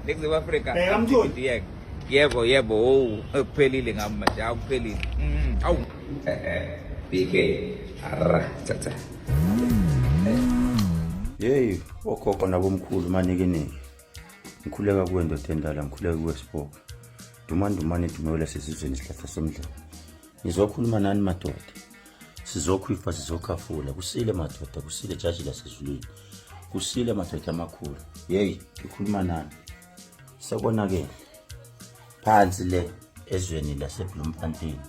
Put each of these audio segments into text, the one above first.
Next Africa. Yebo kuphelile ngami manje akuphelile. Awu. BK. Cha. Hey, okhokho nabomkhulu manikeniki. Ngikhuleka kuwe ndoda endala, ngikhuleka kuwe Sipho. Dumandumane dumela sesizweni isihlahla somdlalo. Ngizokhuluma nani madoda. Sizokhwifa sizokhafula, kusile madoda, kusile jaji lasezulwini. Kusile madoda amakhulu. Hey, ngikhuluma nani. Sekonakele. Phansi le ezweni laseBloemfontein.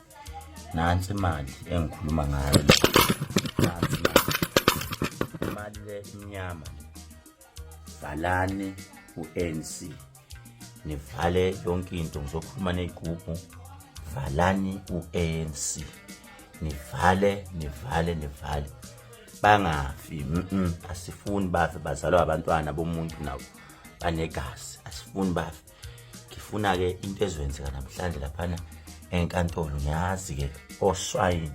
Nansi imali engikhuluma ngayo. Nansi imali le imnyama. Valani uNC. Nivale yonke into ngizokhuluma nezigubhu. Valani uANC. Nivale. Bangafi. Asifuni bafe bazalwa abantwana bomuntu nawo banegazi. Asifuni bafe. Ngifuna ke into ezwenzeka namhlanje laphana enkantolo. Niyazi ke oswayini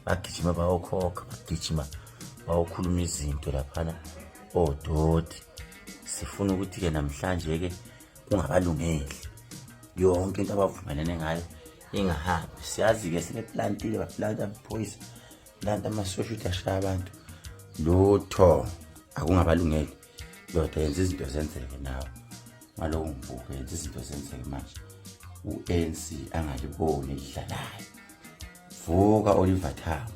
bagijima bayokhokha, bagijima bayokhuluma izinto laphana ododi. Sifuna ukuthi ke namhlanje ke kungabalungeli yonke into abavumelene ngayo ingahambi. Siyazi ke sebeplantile baplanta poison, planta amasosha ashaya abantu. Lutho akungabalungeli. Yodwa yenza izinto zenzeke nawe. Ngalowo mbuko yenza izinto zenzeke manje. uANC angaliboni idlalayo. Vuka Oliver Tambo.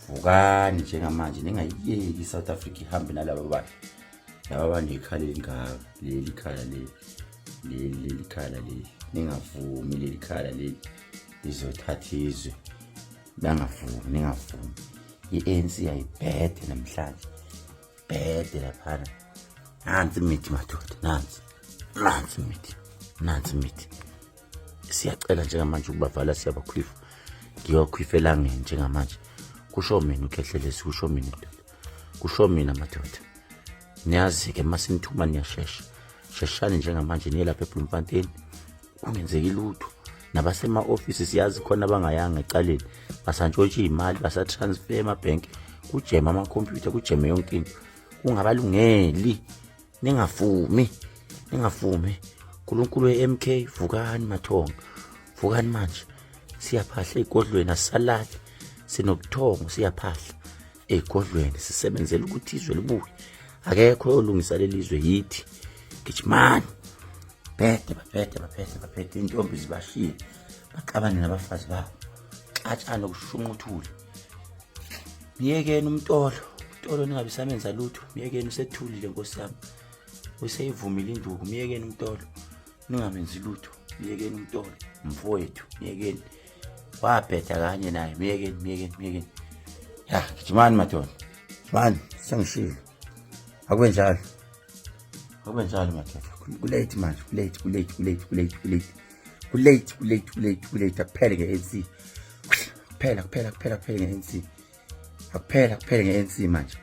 Vukani njengamanje ningayiyeki iSouth Africa ihambe nalabo bantu. Laba banekhala elingaka, leli khala leli. Ningavumi leli khala leli lizothatha izwe. Ningavumi. iANC ayibhede namhlanje. Bhede laphana. Nansi imithi madoda, nansi imithi. Siyacela njengamanje ukubavala siyabakhwifa. Ngiyokhwifa elangeni njengamanje. Kusho mina ukhehlelesi, kusho mina ndoda. Kusho mina madoda. Niyazi ke masinithuma niyashesha. Sheshani njengamanje niye lapha eBloemfontein. Kungenzeki lutho. Nabasema office siyazi khona bangayanga ecaleni. Basantshontsha imali, basatransfer emabhank. Kujema ama computer, kujeme yonke into. Kungabalungeli. Ningavumi. uNkulunkulu weMK vukani mathongo. Vukani manje. Siyaphahla egodlweni asalali. Sinobuthongo siyaphahla egodlweni sisebenzela ukuthi izwe libuye. Akekho olungisa lelizwe yithi. Gijimani. Baphethe intombi zibashiye. Baqabane nabafazi babo. Xatshana okushunquthule. Miyekeni umtolo ningabe samenza lutho. Miyekeni usethulile Nkosi yami. Useyivumile induku. Miyekeni umtolo. Ningamenzi lutho. Miyekeni umtolo. Mfowethu, miyekeni. Waphetha kanye naye. Miyekeni. Ya, gijimani madoda. Mani, sengishilo. Akwenjalo madoda. Kulate manje, kulate. Akuphele nge-ANC. Kuphela nge-ANC. Akuphele nge-ANC manje.